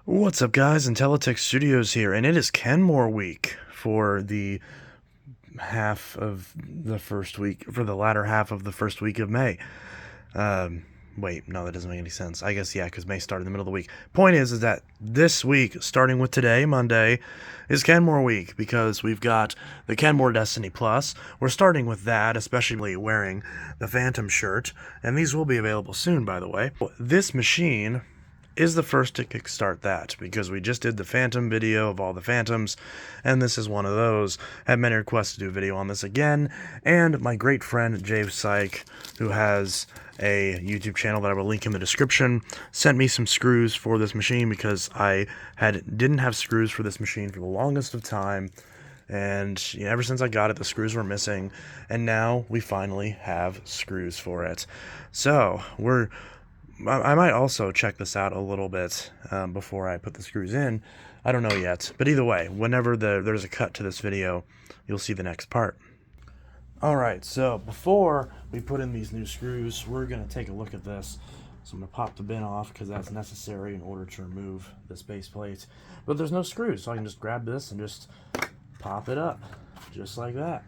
What's up, guys? Intellitech Studios here, and it is Kenmore week for the latter half of the first week of May. Wait, no, that doesn't make any sense. I guess, yeah, because May started in the middle of the week. Point is that this week, starting with today, Monday, is Kenmore week, because we've got the Kenmore Destiny Plus. We're starting with that, especially wearing the Phantom shirt, and these will be available soon, by the way. This machine is the first to kickstart that, because we just did the Phantom video of all the Phantoms, and this is one of those. Had many requests to do a video on this again, and my great friend Jave Syke, who has a YouTube channel that I will link in the description, sent me some screws for this machine, because I didn't have screws for this machine for the longest of time, and ever since I got it, the screws were missing, and now we finally have screws for it. So I might also check this out a little bit before I put the screws in. I don't know yet. But either way, whenever there's a cut to this video, you'll see the next part. Alright, so before we put in these new screws, we're going to take a look at this. So I'm going to pop the bin off because that's necessary in order to remove this base plate. But there's no screws, so I can just grab this and just pop it up, just like that.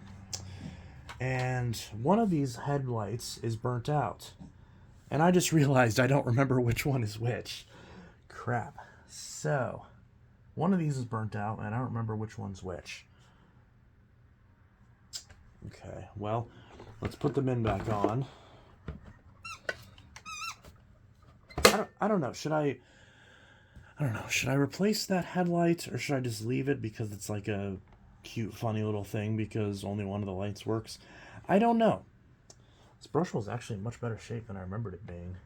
And one of these headlights is burnt out. And I just realized I don't remember which one is which. Crap. So, one of these is burnt out, and I don't remember which one's which. Okay, well, let's put the bin back on. I don't know. Should I replace that headlight, or should I just leave it because it's like a cute, funny little thing because only one of the lights works? I don't know. This brush was actually in much better shape than I remembered it being.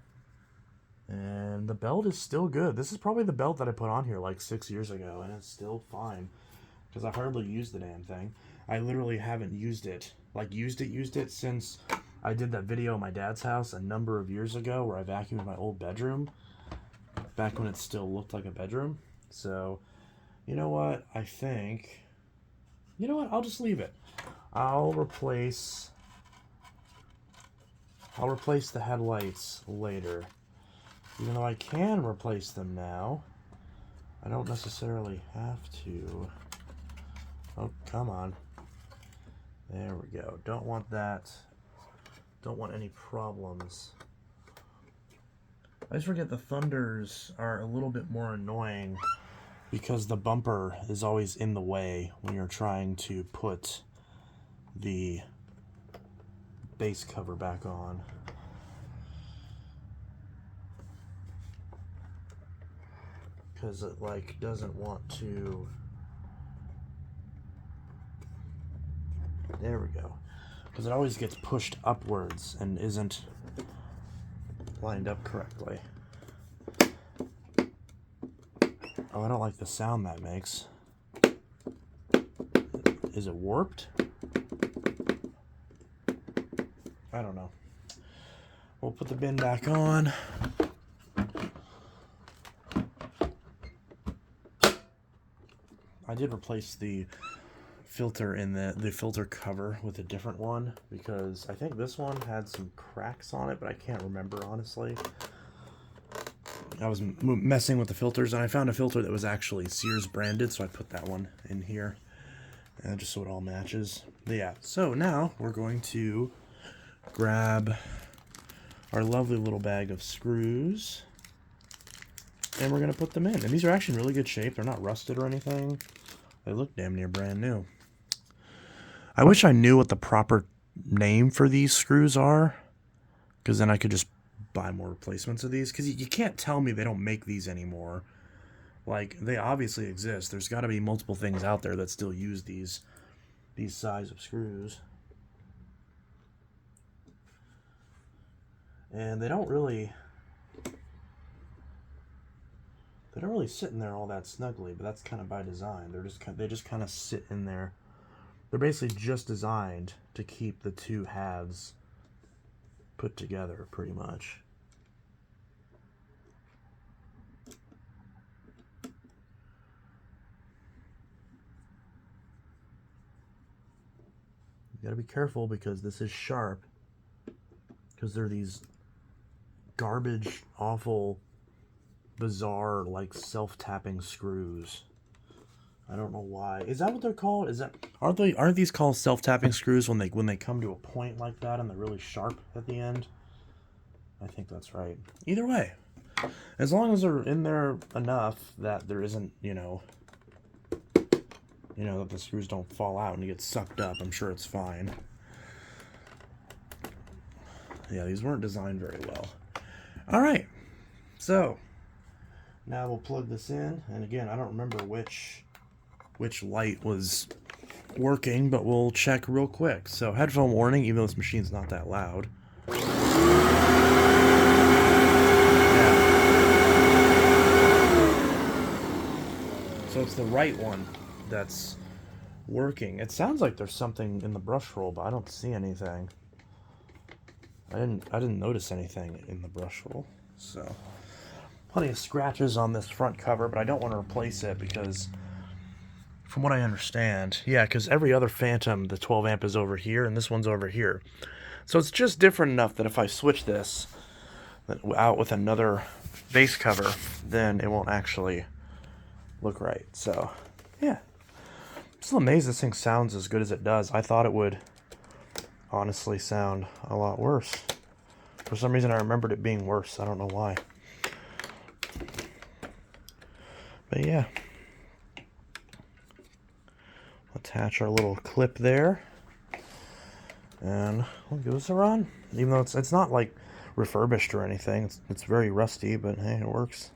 And the belt is still good. This is probably the belt that I put on here like 6 years ago, and it's still fine. Because I've hardly used the damn thing. I literally haven't used it. Used it since I did that video at my dad's house a number of years ago where I vacuumed my old bedroom. Back when it still looked like a bedroom. So, you know what? I'll just leave it. I'll replace the headlights later. Even though I can replace them now, I don't necessarily have to. Oh, come on. There we go. Don't want that. Don't want any problems. I just forget the Thunders are a little bit more annoying because the bumper is always in the way when you're trying to put the base cover back on. Because it doesn't want to. There we go. Because it always gets pushed upwards and isn't lined up correctly. Oh, I don't like the sound that makes. Is it warped? I don't know. We'll put the bin back on. I did replace the filter in the filter cover with a different one because I think this one had some cracks on it, but I can't remember honestly. I was messing with the filters and I found a filter that was actually Sears branded, so I put that one in here just so it all matches. But yeah, so now we're going to grab our lovely little bag of screws and we're going to put them in. And these are actually in really good shape. They're not rusted or anything. They look damn near brand new. I wish I knew what the proper name for these screws are, because then I could just buy more replacements of these, because you can't tell me they don't make these anymore. They obviously exist. There's got to be multiple things out there that still use these size of screws. And they don't really sit in there all that snugly, but that's kind of by design. They just kind of sit in there. They're basically just designed to keep the two halves put together, pretty much. You gotta be careful because this is sharp. Because they're these garbage, awful bizarre, like, self-tapping screws. I don't know why. Is that what they're called? Aren't these called self-tapping screws when they come to a point like that and they're really sharp at the end? I think that's right. Either way, as long as they're in there enough that there isn't, that the screws don't fall out and you get sucked up, I'm sure it's fine. Yeah, these weren't designed very well. All right, so now we'll plug this in, and again, I don't remember which light was working, but we'll check real quick. So headphone warning, even though this machine's not that loud. So it's the right one that's working. It sounds like there's something in the brush roll, but I don't see anything. I didn't notice anything in the brush roll. So plenty of scratches on this front cover, but I don't want to replace it because from what I understand, yeah, because every other Phantom, the 12 amp is over here and this one's over here. So it's just different enough that if I switch this out with another base cover, then it won't actually look right. So yeah, I'm still amazed this thing sounds as good as it does. I thought it would honestly sound a lot worse. For some reason I remembered it being worse. I don't know why. But yeah, attach our little clip there and we'll give this a run. Even though it's not like refurbished or anything, it's very rusty, but hey, it works.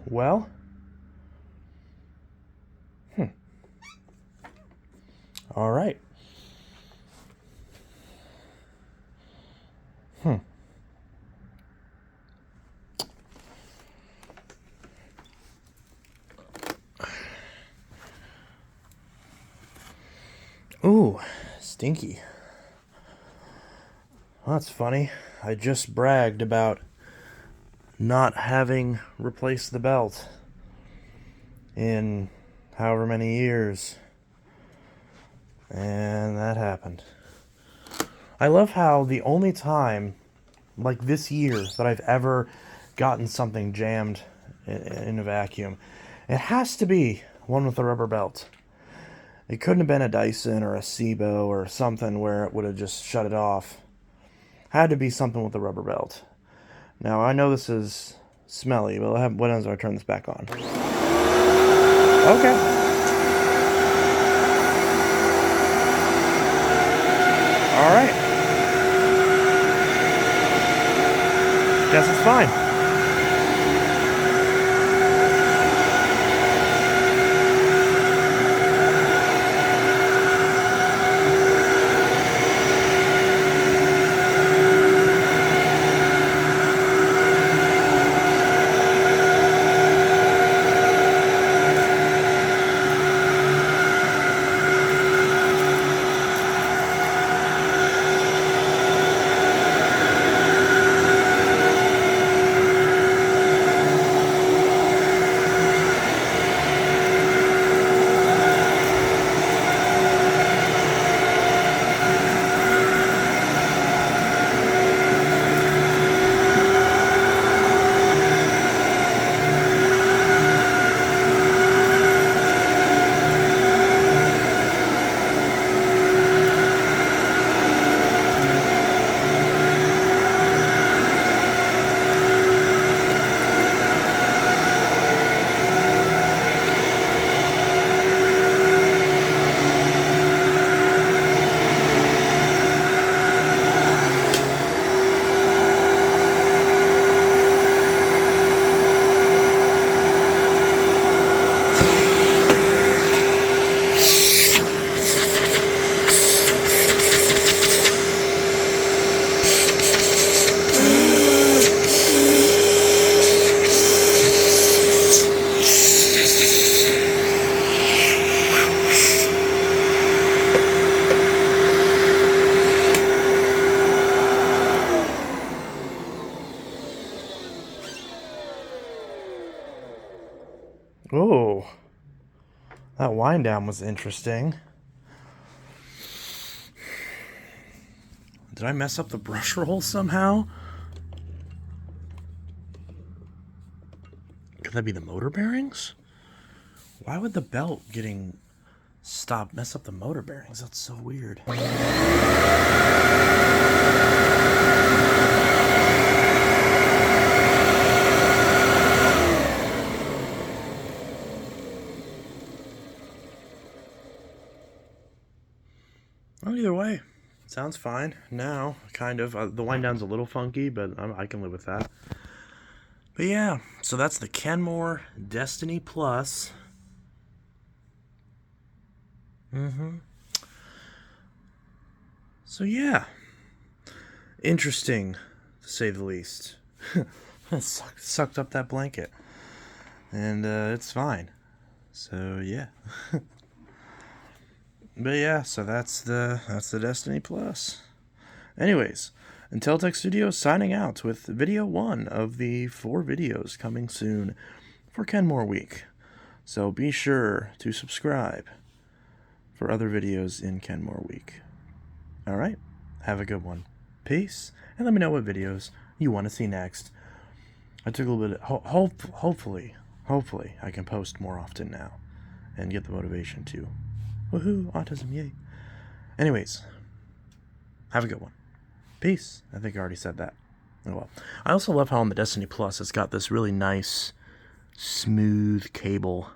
Well, all right. Ooh, stinky. Well, that's funny. I just bragged about not having replaced the belt in however many years, and that happened. I love how the only time, like this year, that I've ever gotten something jammed in a vacuum, it has to be one with a rubber belt. It couldn't have been a Dyson or a Sebo or something where it would have just shut it off. Had to be something with a rubber belt. Now, I know this is smelly, but what happens if I turn this back on? Okay. All right. Guess it's fine. Oh, that wind down was interesting. Did I mess up the brush roll somehow? Could that be the motor bearings? Why would the belt getting stopped mess up the motor bearings? That's so weird. Well, either way, sounds fine now, kind of. The wind down's a little funky, but I can live with that. But yeah, so that's the Kenmore Destiny Plus. So yeah, interesting to say the least. Sucked up that blanket, and it's fine. So yeah. But yeah, so that's the Destiny Plus. Anyways, Intellitech Studios signing out with video 1 of the 4 videos coming soon for Kenmore Week. So be sure to subscribe for other videos in Kenmore Week. Alright, have a good one. Peace, and let me know what videos you want to see next. I took a little bit of, hopefully I can post more often now and get the motivation to. Woohoo, autism, yay. Anyways, have a good one. Peace. I think I already said that. Oh well. I also love how on the Destiny Plus it's got this really nice, smooth cable.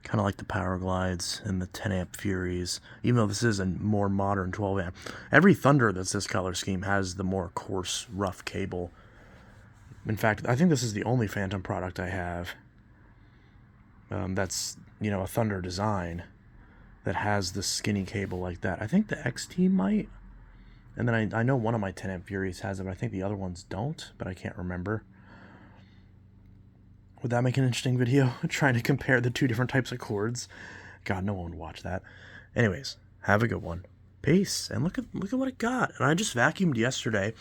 Kind of like the Power Glides and the 10 amp Furies. Even though this is a more modern 12 amp. Every Thunder that's this color scheme has the more coarse, rough cable. In fact, I think this is the only Phantom product I have that's, a Thunder design that has the skinny cable like that. I think the XT might. And then I know one of my 10 amp Furies has it, but I think the other ones don't, but I can't remember. Would that make an interesting video? Trying to compare the 2 different types of cords. God, no one would watch that. Anyways, have a good one. Peace. And look at what it got. And I just vacuumed yesterday.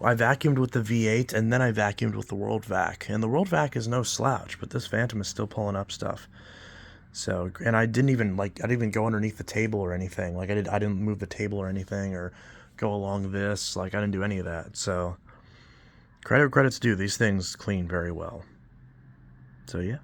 I vacuumed with the V8, and then I vacuumed with the World Vac. And the World Vac is no slouch, but this Phantom is still pulling up stuff. So, and I didn't even go underneath the table or anything. Like I didn't move the table or anything or go along this. Like I didn't do any of that. So, credit's due. These things clean very well. So yeah.